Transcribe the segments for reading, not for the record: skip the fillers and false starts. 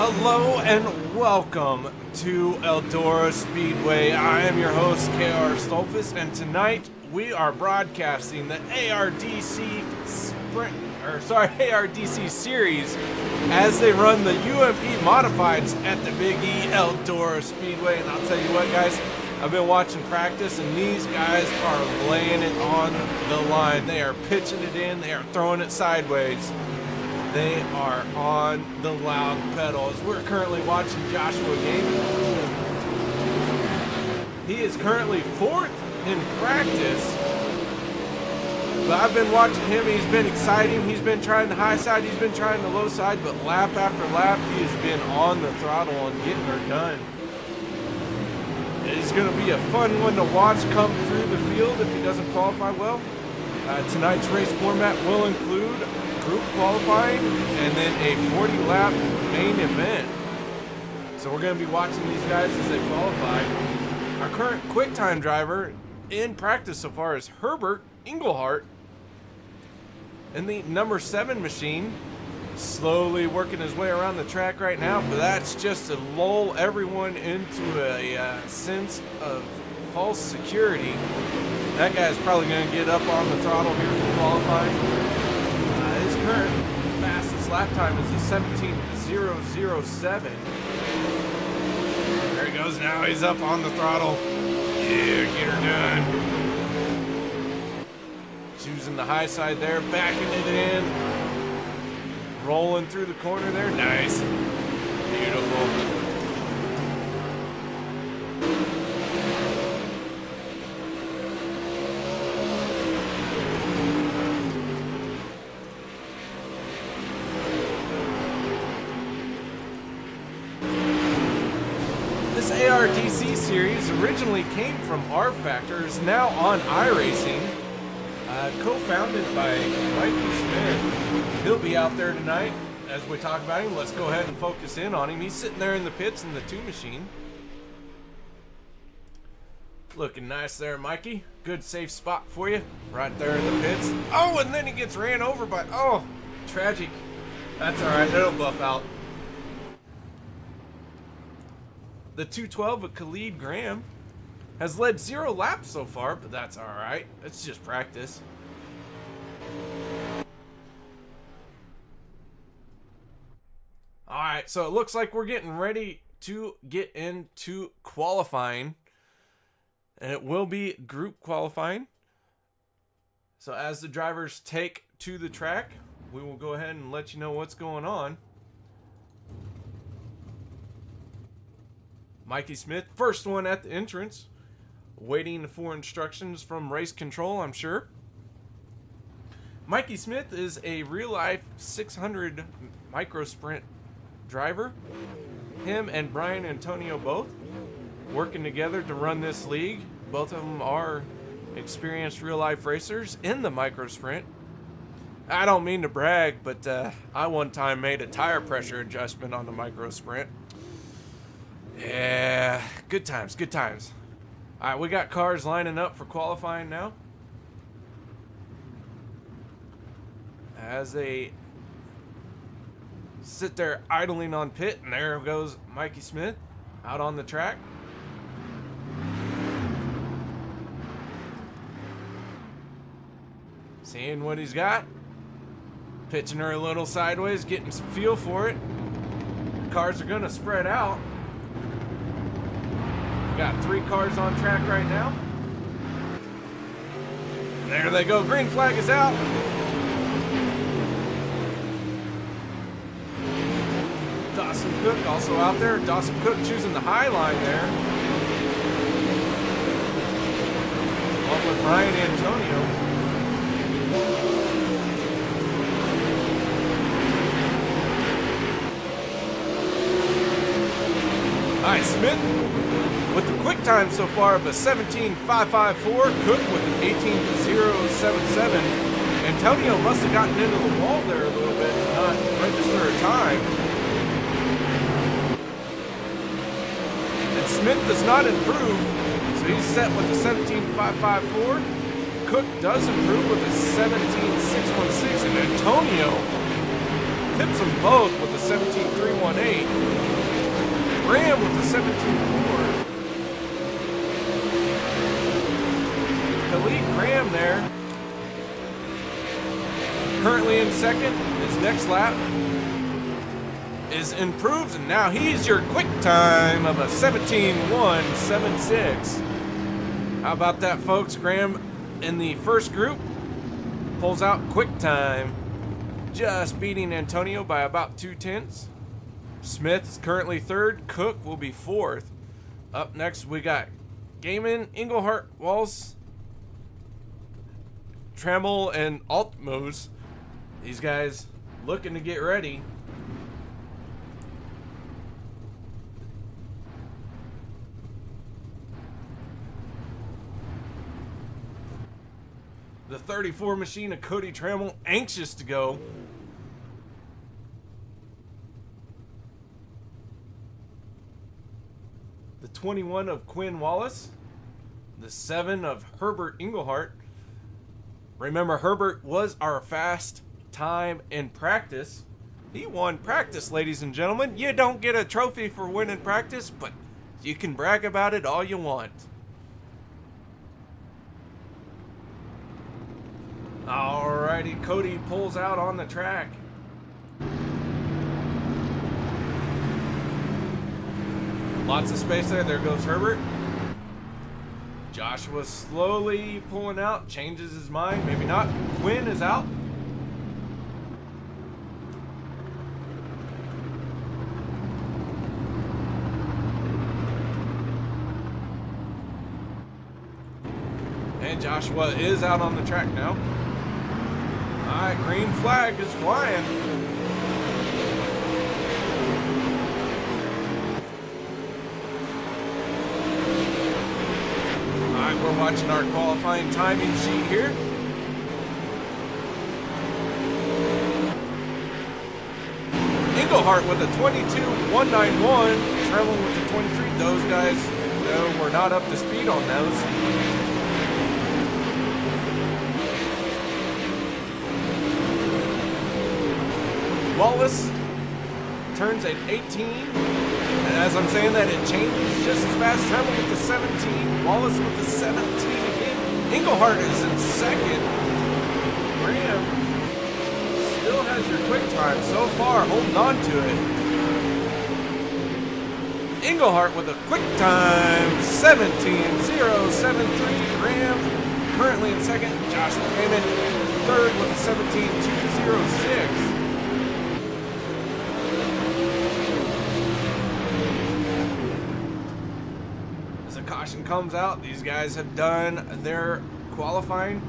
Hello and welcome to Eldora Speedway. I am your host, KR Stolfus, and tonight we are broadcasting the ARDC ARDC series as they run the UMP Modifieds at the Big E Eldora Speedway. And I'll tell you what, guys, I've been watching practice, and these guys are laying it on the line. They are pitching it in. They are throwing it sideways. They are on the loud pedals. We're currently watching Joshua Gaming. He is currently 4th in practice. But I've been watching him. He's been exciting. He's been trying the high side. He's been trying the low side. But lap after lap, he has been on the throttle and getting her done. It's going to be a fun one to watch come through the field if he doesn't qualify well. Tonight's race format will include group qualifying and then a 40-lap main event. So we're going to be watching these guys as they qualify. Our current QuickTime driver in practice so far is Herbert Engelhart in the number 7 machine, slowly working his way around the track right now, but that's just to lull everyone into a sense of false security. That guy's probably going to get up on the throttle here for qualifying. His current fastest lap time is a 17:007. There he goes now. He's up on the throttle. Yeah, get her done. Choosing the high side there, backing it in. Rolling through the corner there. Nice. Beautiful. This ARDC series originally came from R Factor, is now on iRacing, co-founded by Mikey Smith. He'll be out there tonight as we talk about him. Let's go ahead and focus in on him. He's sitting there in the pits in the 2 machine. Looking nice there, Mikey. Good safe spot for you right there in the pits. Oh, and then he gets ran over by, oh, tragic. That's all right, it'll buff out. The 212 of Khalid Graham has led 0 laps so far, but that's all right. It's just practice. All right, so it looks like we're getting ready to get into qualifying, and it will be group qualifying. So as the drivers take to the track, we will go ahead and let you know what's going on. Mikey Smith, first one at the entrance, waiting for instructions from race control, I'm sure. Mikey Smith is a real-life 600 micro sprint driver. Him and Brian Antonio both working together to run this league. Both of them are experienced real-life racers in the micro sprint. I don't mean to brag, but I one time made a tire pressure adjustment on the micro sprint. Yeah, good times, good times. All right, we got cars lining up for qualifying now. As they sit there idling on pit, and there goes Mikey Smith out on the track. Seeing what he's got. Pitching her a little sideways, getting some feel for it. The cars are going to spread out. Got 3 cars on track right now. And there they go. Green flag is out. Dawson Cook also out there. Dawson Cook choosing the high line there. Along with Brian Antonio. All right, Smith with the quick time so far of a 17.554, Cook with an 18.077. Antonio must have gotten into the wall there a little bit and not register a time. And Smith does not improve, so he's set with a 17.554. Cook does improve with a 17.616, and Antonio pips them both with a 17.318. Graham with a 17.4. Khalid Graham there. Currently in second. His next lap is improved, and now he's your quick time of a 17.176. How about that, folks? Graham in the first group pulls out quick time, just beating Antonio by about 2/10. Smith is currently third. Cook will be fourth. Up next, we got Gaiman, Englehart, Walls, Trammell, and Altmos. These guys looking to get ready. The 34 machine of Cody Trammell anxious to go. The 21 of Quinn Wallace. The 7 of Herbert Englehart. Remember, Herbert was our fast time in practice. He won practice, ladies and gentlemen. You don't get a trophy for winning practice, but you can brag about it all you want. Alrighty, Cody pulls out on the track. Lots of space there. There goes Herbert. Joshua slowly pulling out, changes his mind, maybe not. Quinn is out. And Joshua is out on the track now. Alright, green flag is flying. Alright, we're watching our qualifying timing sheet here. Englehart with a 22.191. Trammell with a 23. Those guys, no, we're not up to speed on those. Wallace turns at 18, and as I'm saying that, it changes just as fast. Trammell with the 17, Wallace with the 17 again. Englehart is in second. Graham still has your quick time so far, holding on to it. Englehart with a quick time, 17.073. Graham currently in second. Joshua Gaiman third with a 17.206. Caution comes out. These guys have done their qualifying.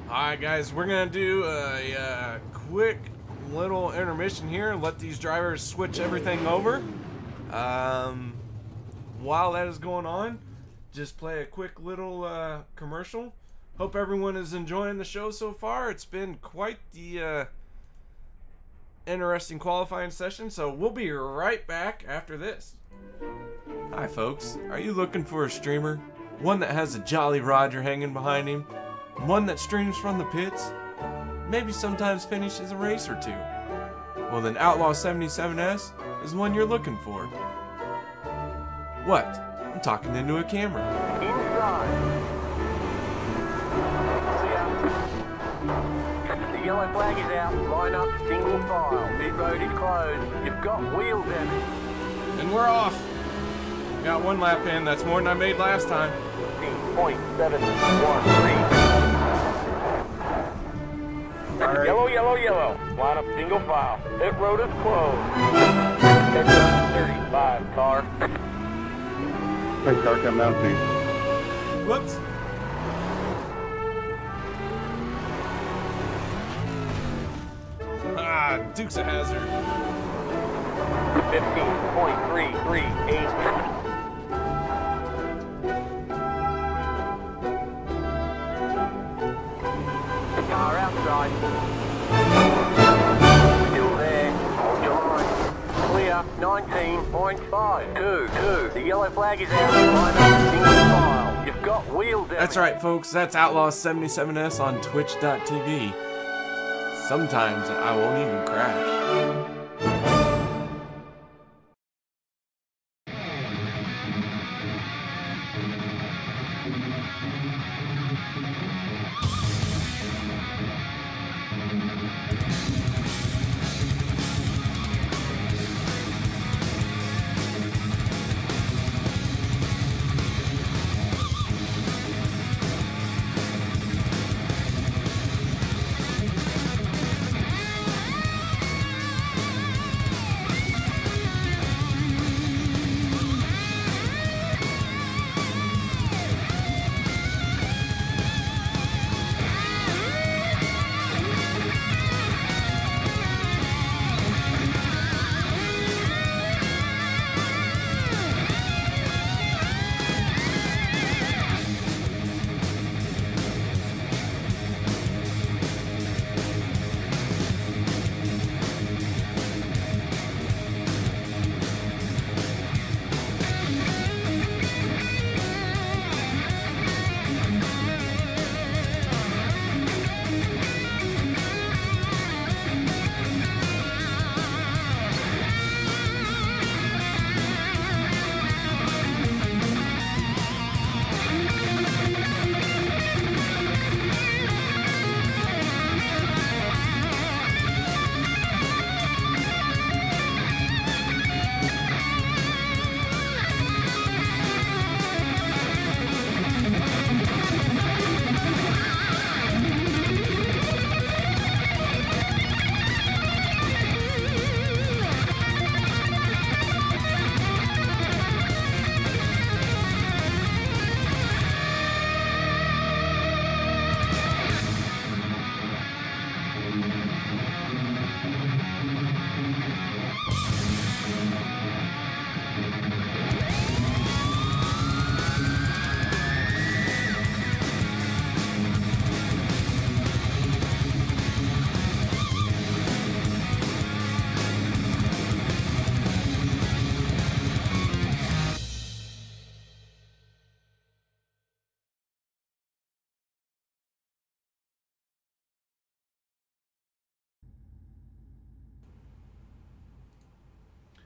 Alright guys, we're gonna do a quick little intermission here and let these drivers switch everything over. While that is going on, just play a quick little commercial. Hope everyone is enjoying the show so far. It's been quite the interesting qualifying session, so we'll be right back after this. Hi folks, are you looking for a streamer? One that has a Jolly Roger hanging behind him? One that streams from the pits? Maybe sometimes finishes a race or two? Well then Outlaw 77S is one you're looking for. What? I'm talking into a camera. Inside. The yellow flag is out. Line up, single file. Pit road is closed. You've got wheel damage. And we're off. Got one lap in. That's more than I made last time. 0.713. Right. Yellow, yellow, yellow. Line up, single file. Pit road is closed. Pit road 35, car. Hey, car, come down, please. Whoops. Ah, Duke's a hazard. 15.338. Car outside. Still there. Hold your line. Roger, 19.522. The yellow flag is out. Line up, single file. You've got wheel damage. That's right, folks. That's Outlaw77S on Twitch.tv. Sometimes I won't even crash.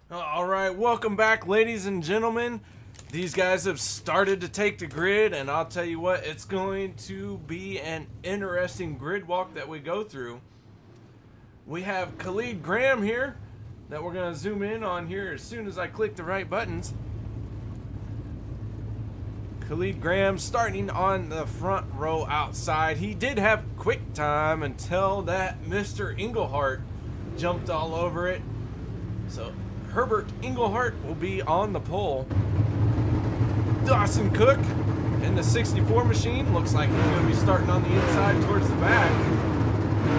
Alright, welcome back, ladies and gentlemen. These guys have started to take the grid, and I'll tell you what, it's going to be an interesting grid walk that we go through. We have Khalid Graham here that we're going to zoom in on here as soon as I click the right buttons. Khalid Graham starting on the front row outside. He did have quick time until that Mr. Englehart jumped all over it. So Herbert Englehart will be on the pole. Dawson Cook in the 64 machine. Looks like he's going to be starting on the inside towards the back.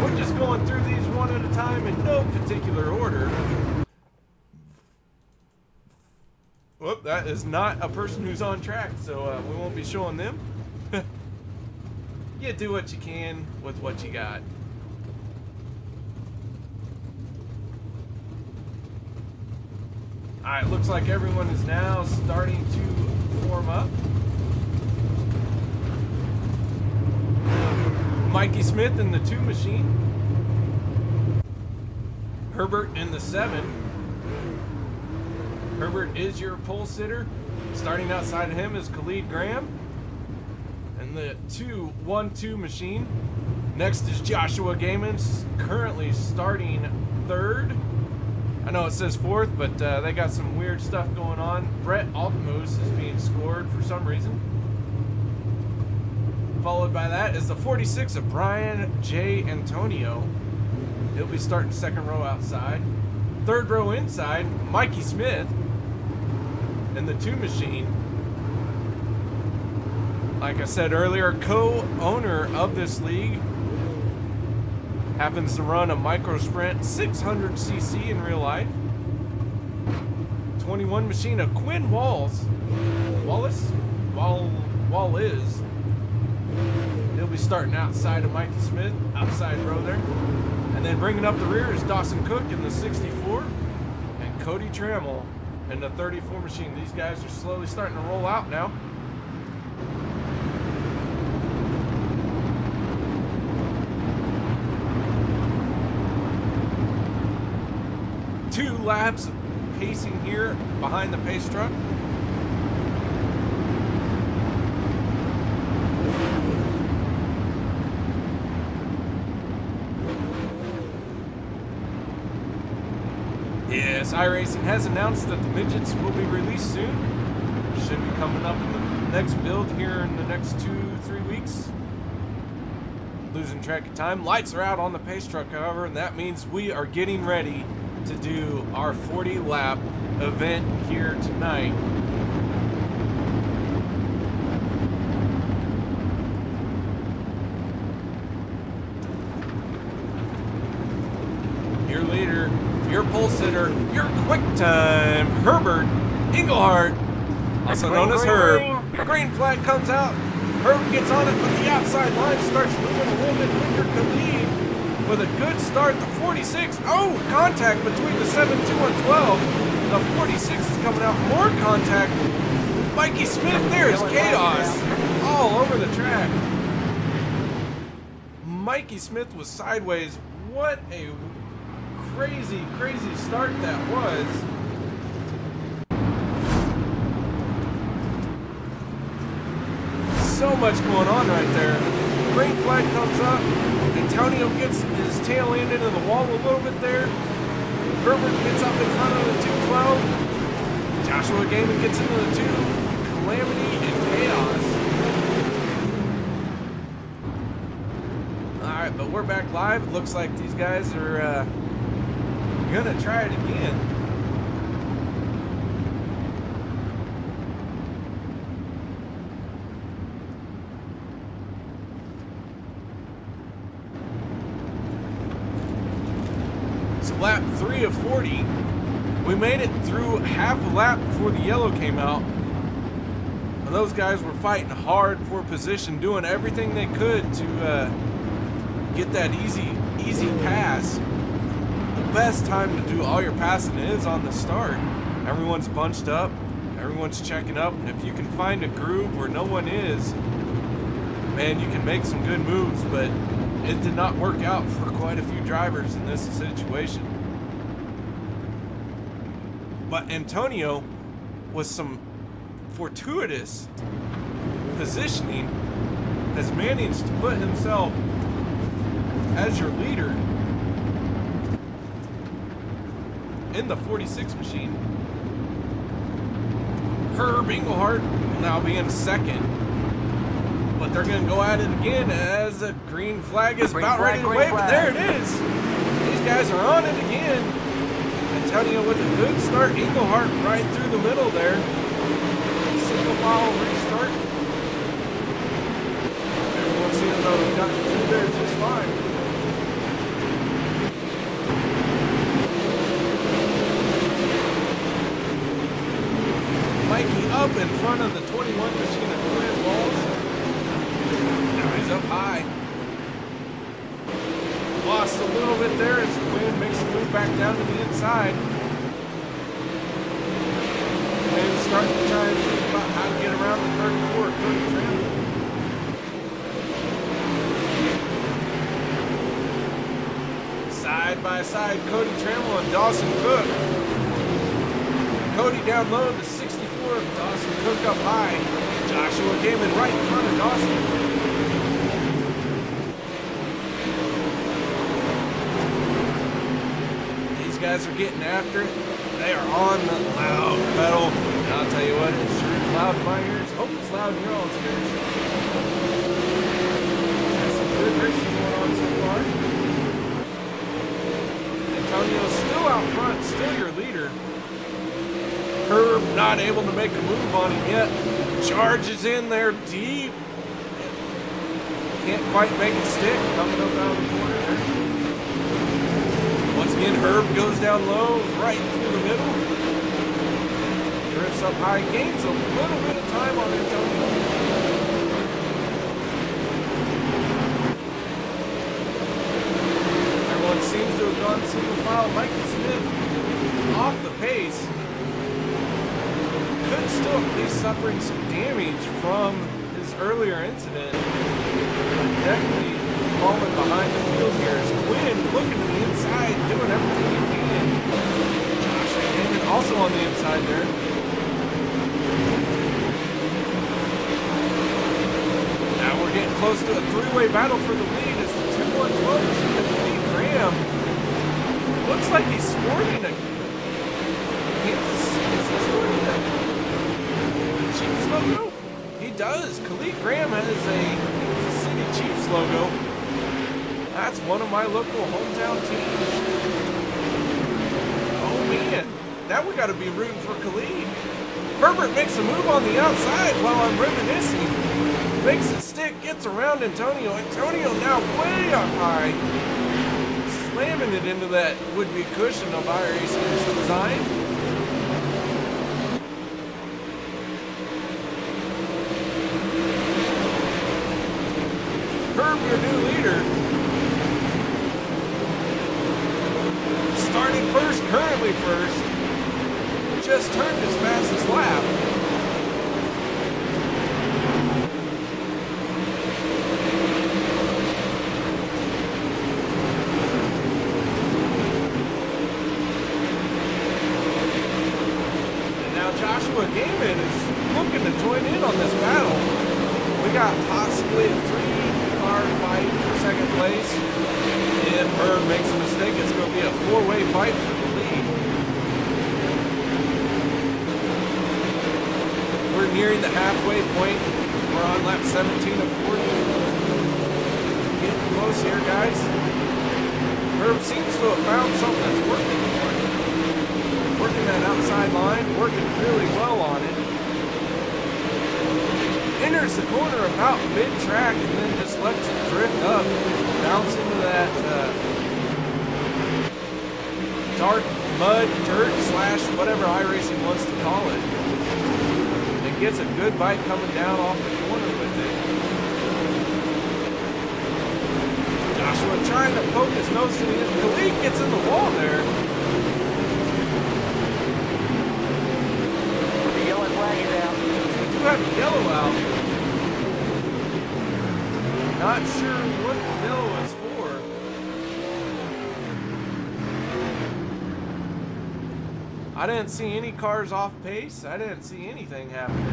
We're just going through these one at a time in no particular order. Whoop, that is not a person who's on track, so we won't be showing them. You do what you can with what you got. Alright, looks like everyone is now starting to form up. Mikey Smith in the 2 machine. Herbert in the 7. Herbert is your pole sitter. Starting outside of him is Khalid Graham. And the 2-1-2 machine. Next is Joshua Gaiman, currently starting 3rd. I know it says 4th, but they got some weird stuff going on. Brett Altmoose is being scored for some reason. Followed by that is the 46 of Brian J. Antonio. He'll be starting 2nd row outside. 3rd row inside, Mikey Smith in the 2 machine. Like I said earlier, co-owner of this league. Happens to run a micro sprint 600cc in real life. 21 machine of Quinn Wallace. He'll be starting outside of Mikey Smith, outside row there. And then bringing up the rear is Dawson Cook in the 64. And Cody Trammell and the 34 machine. These guys are slowly starting to roll out now. Two laps pacing here behind the pace truck. Yes, iRacing has announced that the midgets will be released soon. Should be coming up in the next build here in the next 2-3 weeks. Losing track of time. Lights are out on the pace truck, however, and that means we are getting ready to do our 40 lap event here tonight. Your leader, your pole sitter, your quick time, Herbert Engelhardt, also known as Herb. Green flag comes out. Herb gets on it, but the outside line starts moving a little bit quicker to lead with a good start. The 46, oh, contact between the 7-2 and 12. The 46 is coming out, more contact. Mikey Smith, there is chaos all over the track. Mikey Smith was sideways. What a crazy, crazy start that was. So much going on right there. Green flag comes up. Antonio gets his tail end into the wall a little bit there. Herbert gets up in front of the 212. Joshua Gaiman gets into the 2. Calamity and chaos. Alright, but we're back live. It looks like these guys are gonna try it again. So lap 3 of 40, we made it through half a lap before the yellow came out. And those guys were fighting hard for position, doing everything they could to get that easy pass. The best time to do all your passing is on the start. Everyone's bunched up, everyone's checking up, and if you can find a groove where no one is, man, you can make some good moves, but it did not work out for quite a few drivers in this situation. But Antonio, with some fortuitous positioning, has managed to put himself as your leader in the 46 machine. Herb Engelhardt will now be in second. But they're going to go at it again as a green flag is about ready to wave. But there it is. These guys are on it again. Antonio with a good start. Engelhardt right through the middle there. Single file restart. Everyone seems to have gotten through there just fine. Mikey up in front of the 21 machine at Twin Walls. Now he's up high. Lost a little bit there as Quinn makes a move back down to the inside. And starting to try and think about how to get around the 34 Cody Trammell. Side by side, Cody Trammell and Dawson Cook. Cody down low to 64, Dawson Cook up high. Joshua Gaiman right in front of Dawson. These guys are getting after it. They are on the loud pedal. And I'll tell you what, it's sure loud in my ears. Hope it's loud in your all's ears. There's some good racing going on so far. Antonio's still out front, still your leader. Herb not able to make a move on him yet. Charges in there deep. Can't quite make it stick. Coming up out of the corner there. Once again, Herb goes down low, right through the middle. Drifts up high, gains a little bit of time on Antonio. Everyone seems to have gone single file. Mikey Smith off the pace. still he's suffering some damage from his earlier incident. Definitely falling behind the field here. As Quinn looking to the inside, doing everything he can. Josh Hammond also on the inside there. Now we're getting close to a three-way battle for the lead as the 2-1-12 machine of Lee Graham looks like he's sporting a Chiefs logo? He does. Khalid Graham has a Kansas City Chiefs logo. That's one of my local hometown teams. Oh man, now we got to be rooting for Khalid. Herbert makes a move on the outside while I'm reminiscing. Makes it stick, gets around Antonio. Antonio now way up high. Slamming it into that would-be cushion of iRacing's design. Herb, your new leader. Starting first, currently first. Just turned his fastest lap. Gaiman is looking to join in on this battle. We got possibly a 3-car fight for second place. If Herb makes a mistake, it's going to be a 4-way fight for the lead. We're nearing the halfway point. We're on lap 17 of 40. Getting close here, guys. Herb seems to have found something that's working for him. Working that outside line, working really well on it. Enters the corner about mid-track and then just lets it drift up, bounce into that dark mud, dirt / whatever iRacing wants to call it. And gets a good bite coming down off the corner with it. Joshua trying to poke his nose to the end. Khalid gets in the wall there. Have yellow out. Not sure what the yellow is for. I didn't see any cars off pace. I didn't see anything happening.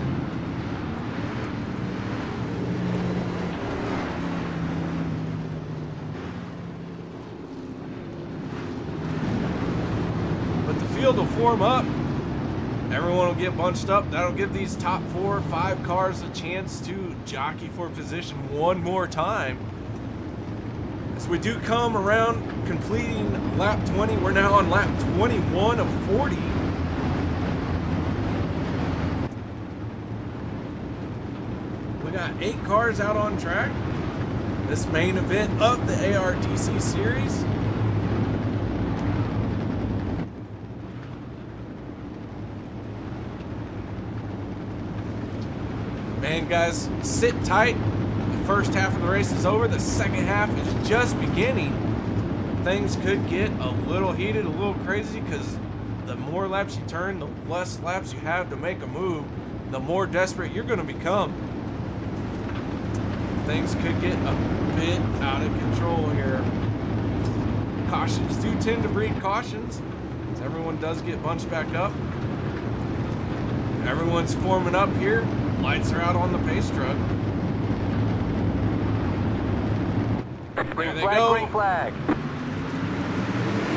But the field will form up. Everyone will get bunched up. That'll give these top 4 or 5 cars a chance to jockey for position one more time. As we do come around completing lap 20, we're now on lap 21 of 40. We got 8 cars out on track. This main event of the ARDC series. Man, guys, sit tight. The first half of the race is over. The second half is just beginning. Things could get a little heated, a little crazy, because the more laps you turn, the less laps you have to make a move, the more desperate you're going to become. Things could get a bit out of control here. Cautions do tend to breed cautions, as everyone does get bunched back up. Everyone's forming up here. Lights are out on the pace truck. There they go. Green flag.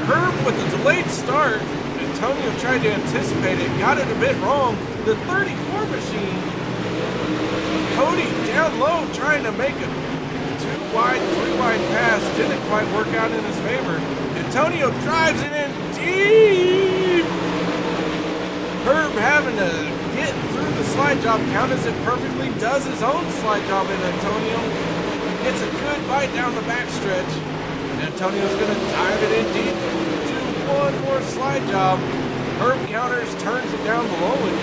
Herb with a delayed start. Antonio tried to anticipate it, got it a bit wrong. The 34 machine. Cody down low trying to make a 2-wide, 3-wide pass. Didn't quite work out in his favor. Antonio drives it in deep. Herb having to get through the slide job, counters it perfectly, does his own slide job in Antonio. Gets a good bite down the backstretch. Antonio's going to dive it in deep. Do one more slide job. Herb counters, turns it down below it.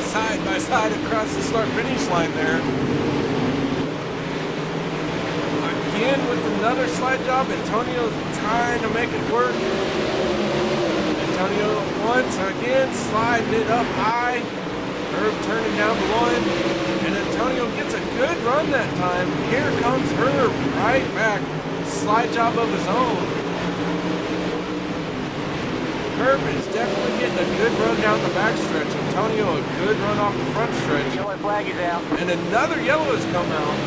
Side by side across the start-finish line there. Again with another slide job. Antonio trying to make it work. Antonio once again sliding it up high. Herb turning down the one. And Antonio gets a good run that time. Here comes Herb right back. Slide job of his own. Herb is definitely getting a good run down the back stretch. Antonio a good run off the front stretch. Yellow flag is out. And another yellow has come out.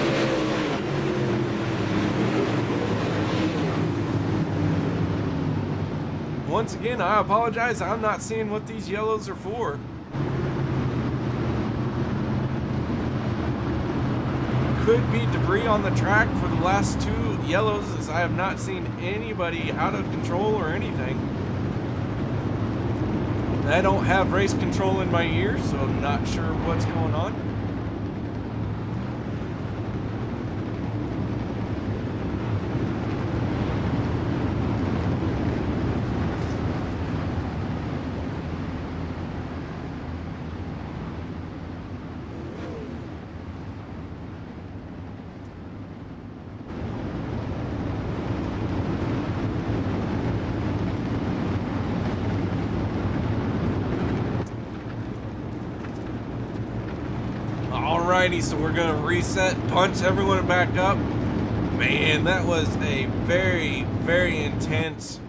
Once again, I apologize. I'm not seeing what these yellows are for. Could be debris on the track for the last two yellows, as I have not seen anybody out of control or anything. I don't have race control in my ears, so I'm not sure what's going on. Alrighty, so we're gonna reset, punch everyone back up. Man, that was a very, very intense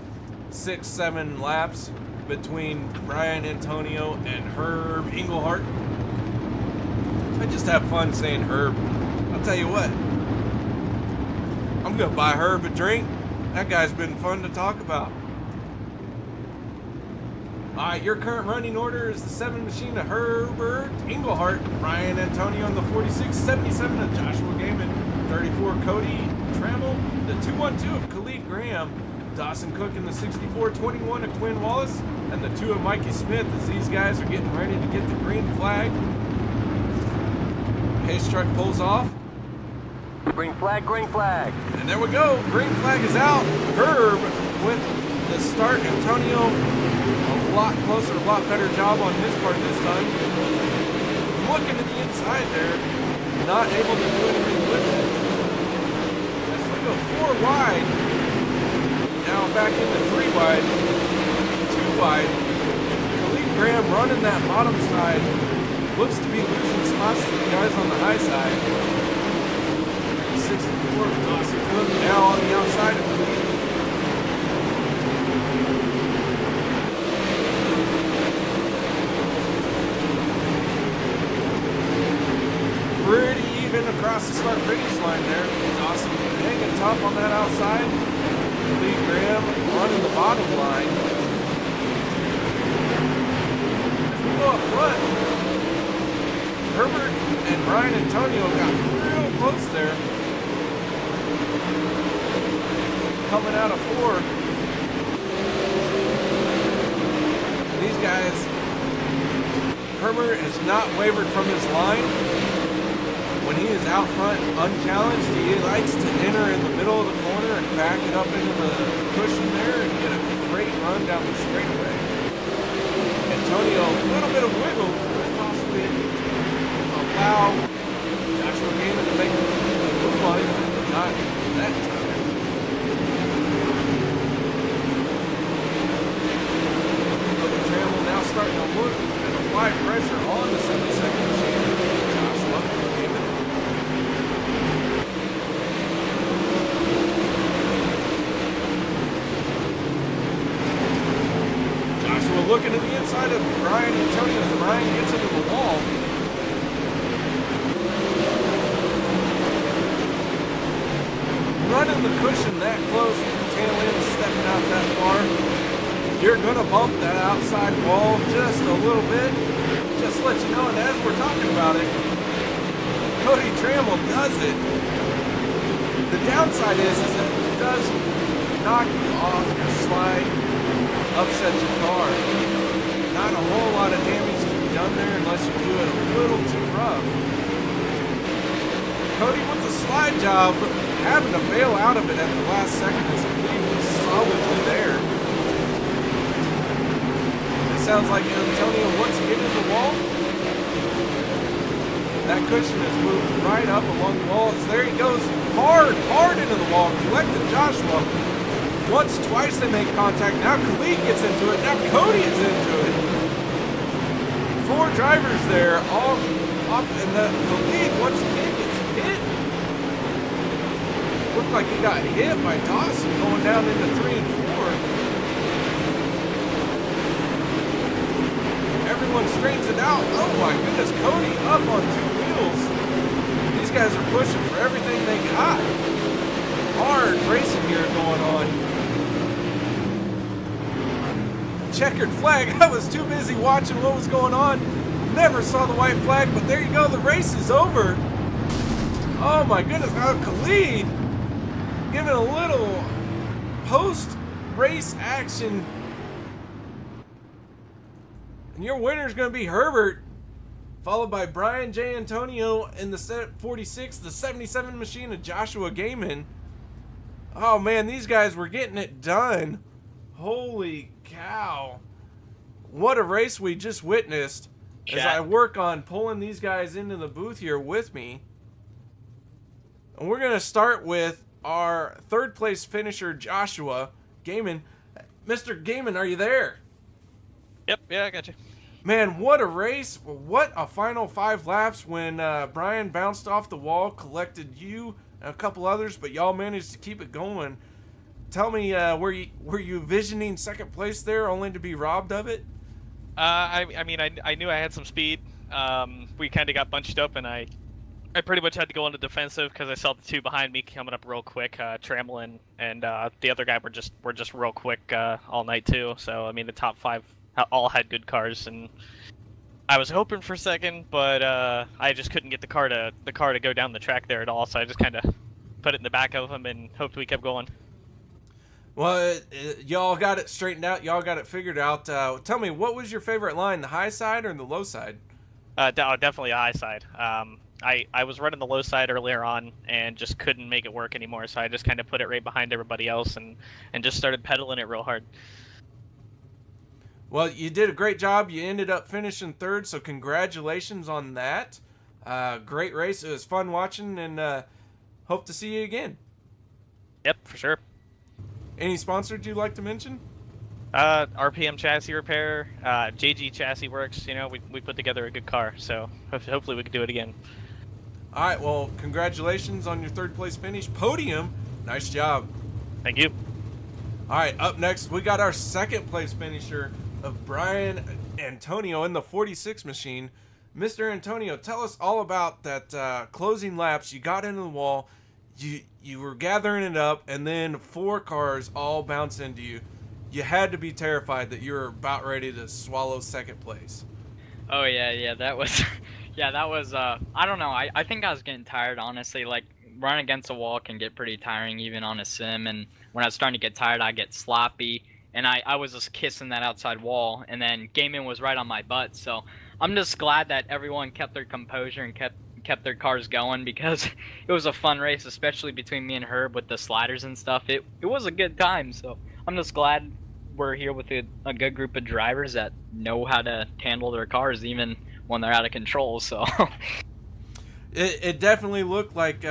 6-7 laps between Brian Antonio and Herb Englehart. I just have fun saying Herb. I'll tell you what, I'm gonna buy Herb a drink. That guy's been fun to talk about. Alright, your current running order is the 7 machine of Herbert Englehart, Brian Antonio on the 46, 77 of Joshua Gaiman, 34 Cody Trammell, the 212 of Khalid Graham, Dawson Cook in the 64, 21 of Quinn Wallace, and the 2 of Mikey Smith as these guys are getting ready to get the green flag. Pace truck pulls off. Green flag, green flag. And there we go, green flag is out. Herb with the start, Antonio a lot closer, a lot better job on his part this time. Looking to the inside there, not able to do anything with it. As we go 4 wide, now back into 3 wide, 2 wide. Khalid Graham running that bottom side. Looks to be losing spots to the guys on the high side. 64, Dawson Cook now on the outside of the lead. Pretty even across the start-finish line there. Dawson hanging tough on that outside. Lee Graham running the bottom line. As we go up front, Herbert and Brian Antonio got real close there. Coming out of 4. These guys, Herbert has not wavered from his line. When he is out front unchallenged, he likes to enter in the middle of the corner and back it up into the cushion there and get a great run down the straightaway. Antonio, a little bit of wiggle, could possibly allow Joshua Gaiman to make a move on him, but not that time. But Trammell now starting to look and apply pressure on the 72nd machine. Joshua Gaiman. Looking at the inside of Brian Antonio as Brian gets into the wall. Running the cushion that close with the tail end stepping out that far, you're going to bump that outside wall just a little bit. Just to let you know, and as we're talking about it, Cody Trammell does it. The downside is that it does knock you off your slide, upset your car. Not a whole lot of damage to be done there unless you do it a little too rough. Cody with the slide job, having to bail out of it at the last second as he was solidly there. It sounds like Antonio wants to get into the wall. That cushion has moved right up along the wall. There he goes, hard into the wall, collecting Joshua. Once, twice they make contact. Now Khalid gets into it. Now Cody is into it. 4 drivers there, all off, and the Khalid once again gets hit. Looked like he got hit by Dawson going down into 3 and 4. Everyone straightens it out. Oh my goodness, Cody up on 2 wheels. These guys are pushing for everything they got. Hard racing here going on. Checkered flag. I was too busy watching what was going on. Never saw the white flag, but there you go. The race is over. Oh my goodness. Now Khalid giving a little post-race action. And your winner is going to be Herbert, followed by Brian J. Antonio in the 46, the 77 machine of Joshua Gaiman. Oh man, these guys were getting it done. Holy cow. What a race we just witnessed as I work on pulling these guys into the booth here with me. And we're going to start with our 3rd place finisher, Joshua Gaiman. Mr. Gaiman, are you there? Yep, yeah, I got you. Man, what a race. What a final 5 laps when Brian bounced off the wall, collected you and a couple others, but y'all managed to keep it going. Tell me, were you visioning 2nd place there only to be robbed of it? I mean, I knew I had some speed. We kind of got bunched up, and I pretty much had to go into defensive because I saw the 2 behind me coming up real quick, Tramelin and the other guy were just real quick all night too. So I mean, the top 5 all had good cars, and I was hoping for 2nd, but I just couldn't get the car to go down the track there at all. So I just kind of put it in the back of him and hoped we kept going. Well, y'all got it straightened out. Y'all got it figured out. Tell me, what was your favorite line, the high side or the low side? Definitely a high side. I was running the low side earlier on and just couldn't make it work anymore, so I just kind of put it right behind everybody else and just started pedaling it real hard. Well, you did a great job. You ended up finishing 3rd, so congratulations on that. Great race. It was fun watching, and hope to see you again. Yep, for sure. Any sponsors you'd like to mention? RPM Chassis Repair, JG Chassis Works. You know, we put together a good car, so hopefully we can do it again. All right, well, congratulations on your 3rd place finish. Podium, nice job. Thank you. All right, up next, we got our 2nd place finisher of Brian Antonio in the 46 machine. Mr. Antonio, tell us all about that closing laps. You got into the wall, you were gathering it up, and then 4 cars all bounce into you. You had to be terrified that you were about ready to swallow 2nd place. Oh yeah, that was, yeah, that was. I don't know. I think I was getting tired, honestly. Like, running against a wall can get pretty tiring, even on a sim. And when I was starting to get tired, I get sloppy, and I was just kissing that outside wall. And then Gaiman was right on my butt. So I'm just glad that everyone kept their composure and kept their cars going, because it was a fun race, especially between me and Herb with the sliders and stuff. It was a good time. So I'm just glad we're here with a good group of drivers that know how to handle their cars even when they're out of control. So it definitely looked like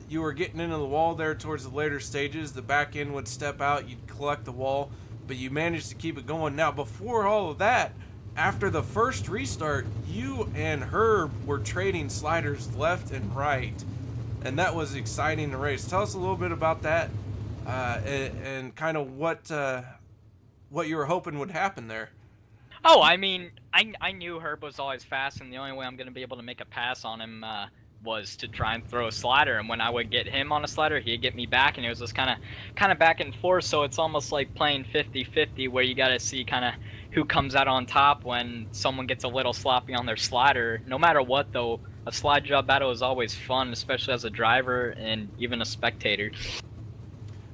you were getting into the wall there towards the later stages. The back end would step out, you'd collect the wall, but you managed to keep it going. Now, before all of that, after the first restart, you and Herb were trading sliders left and right, and that was exciting to race. Tell us a little bit about that and kind of what you were hoping would happen there. Oh, I mean, I knew Herb was always fast, and the only way I'm going to be able to make a pass on him was to try and throw a slider. And when I would get him on a slider, he'd get me back, and it was just kind of back and forth. So it's almost like playing 50-50, where you got to see kind of who comes out on top when someone gets a little sloppy on their slider. No matter what, though, a slide job battle is always fun, especially as a driver and even a spectator.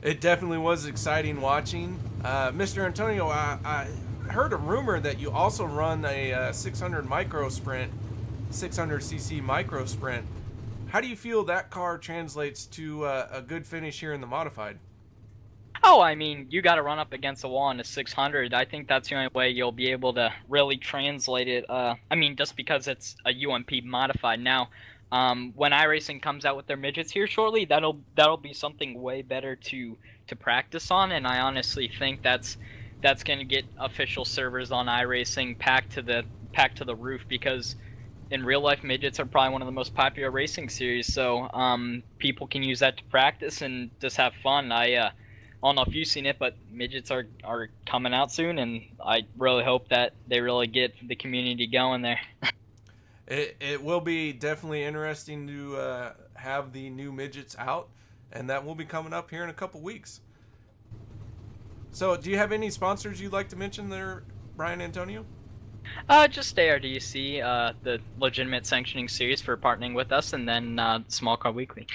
It definitely was exciting watching. Mr. Antonio, I heard a rumor that you also run a 600 micro sprint, 600cc micro sprint. How do you feel that car translates to a good finish here in the modified? Oh, I mean, you got to run up against the wall in a 600. I think that's the only way you'll be able to really translate it. I mean, just because it's a UMP modified. Now, When iRacing comes out with their midgets here shortly, that'll be something way better to practice on, and I honestly think that's going to get official servers on iRacing packed to the roof, because in real life midgets are probably one of the most popular racing series, so people can use that to practice and just have fun. I don't know if you've seen it, but midgets are coming out soon, and I really hope that they really get the community going there. It will be definitely interesting to have the new midgets out, and that will be coming up here in a couple weeks. So, do you have any sponsors you'd like to mention there, Brian Antonio? Just ARDC, the legitimate sanctioning series for partnering with us, and then Small Car Weekly.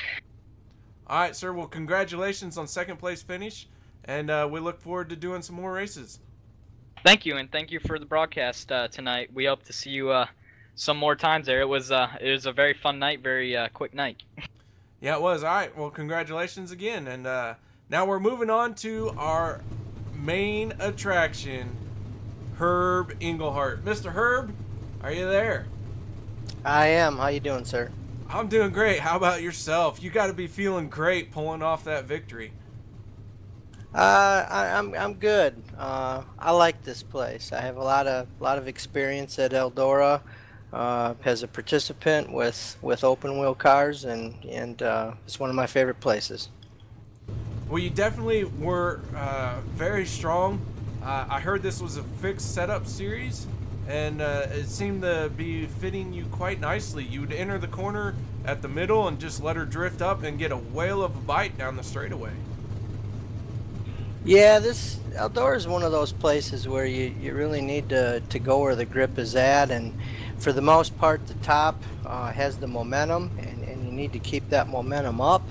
All right, sir. Well, congratulations on second place finish, and we look forward to doing some more races. Thank you, and thank you for the broadcast tonight. We hope to see you some more times there. It was a very fun night, very quick night. Yeah, it was. All right. Well, congratulations again, and now we're moving on to our main attraction, Herb Englehart. Mr. Herb, are you there? I am. How you doing, sir? I'm doing great. How about yourself? You got to be feeling great pulling off that victory. I'm good. I like this place. I have a lot of experience at Eldora as a participant with open wheel cars, and it's one of my favorite places. Well, you definitely were very strong. I heard this was a fixed setup series, and it seemed to be fitting you quite nicely. You would enter the corner at the middle and just let her drift up and get a whale of a bite down the straightaway. Yeah, this Eldora is one of those places where you really need to go where the grip is at, and for the most part the top has the momentum, and you need to keep that momentum up,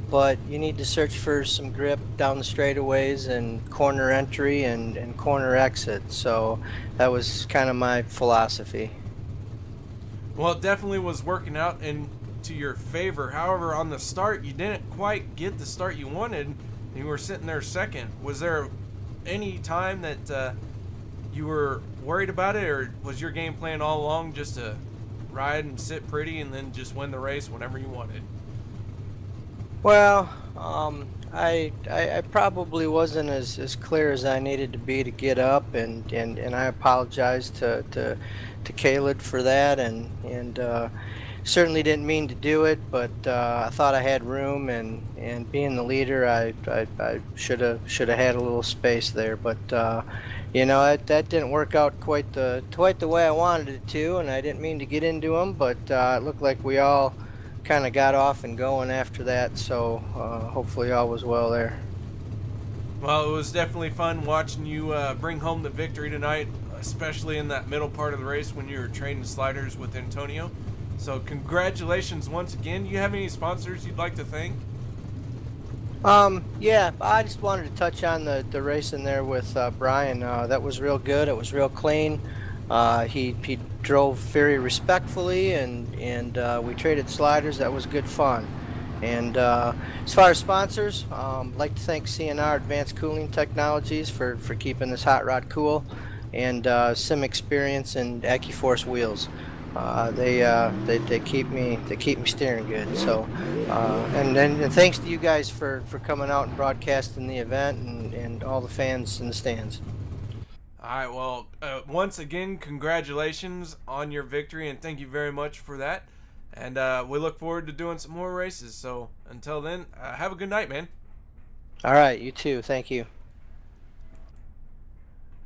but you need to search for some grip down the straightaways and corner entry and corner exit. So that was kind of my philosophy. Well, it definitely was working out into your favor. However, on the start you didn't quite get the start you wanted. You were sitting there second. Was there any time that you were worried about it, or was your game plan all along just to ride and sit pretty and then just win the race whenever you wanted? Well, I probably wasn't as clear as I needed to be to get up, and I apologize to Caleb for that, and certainly didn't mean to do it, but I thought I had room, and being the leader, I should have had a little space there, but you know, that didn't work out quite the way I wanted it to, and I didn't mean to get into them, but it looked like we all kind of got off and going after that, so hopefully all was well there. Well, it was definitely fun watching you bring home the victory tonight, especially in that middle part of the race when you were trading sliders with Antonio. So congratulations once again. Do you have any sponsors you'd like to thank? Yeah, I just wanted to touch on the racing there with Brian. That was real good. It was real clean. He drove very respectfully, and we traded sliders. That was good fun. And as far as sponsors, I'd like to thank CNR Advanced Cooling Technologies for keeping this hot rod cool, and Sim Experience and AccuForce Wheels. They keep me steering good. So and thanks to you guys for coming out and broadcasting the event, and all the fans in the stands. All right, well, once again, congratulations on your victory, and thank you very much for that. And we look forward to doing some more races. So until then, have a good night, man. All right, you too. Thank you.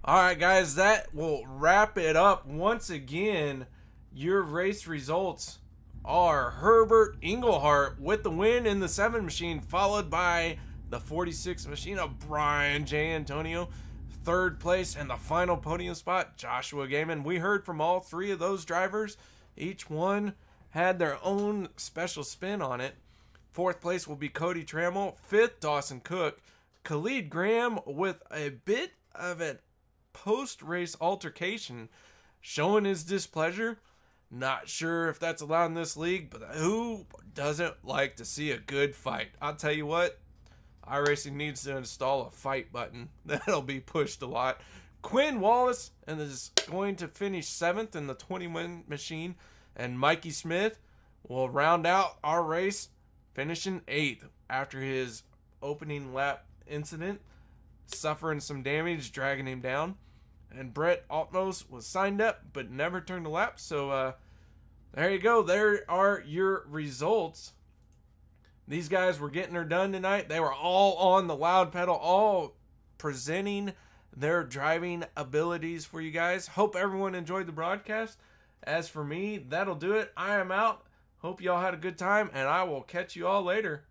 All right, guys, that will wrap it up. Once again, your race results are Herbert Englehart with the win in the 7 machine, followed by the 46 machine of Brian J. Antonio. Third place and the final podium spot, Joshua Gaiman. We heard from all three of those drivers. Each one had their own special spin on it. Fourth place will be Cody Trammell. Fifth, Dawson Cook. Khalid Graham with a bit of a post-race altercation, showing his displeasure. Not sure if that's allowed in this league, but who doesn't like to see a good fight? I'll tell you what, iRacing needs to install a fight button. That'll be pushed a lot. Quinn Wallace and is going to finish 7th in the 21 machine, and Mikey Smith will round out our race, finishing 8th after his opening lap incident, suffering some damage, dragging him down. And Brett Altmos was signed up but never turned a lap. So there you go. There are your results. These guys were getting her done tonight. They were all on the loud pedal, all presenting their driving abilities for you guys. Hope everyone enjoyed the broadcast. As for me, that'll do it. I am out. Hope y'all had a good time, and I will catch you all later.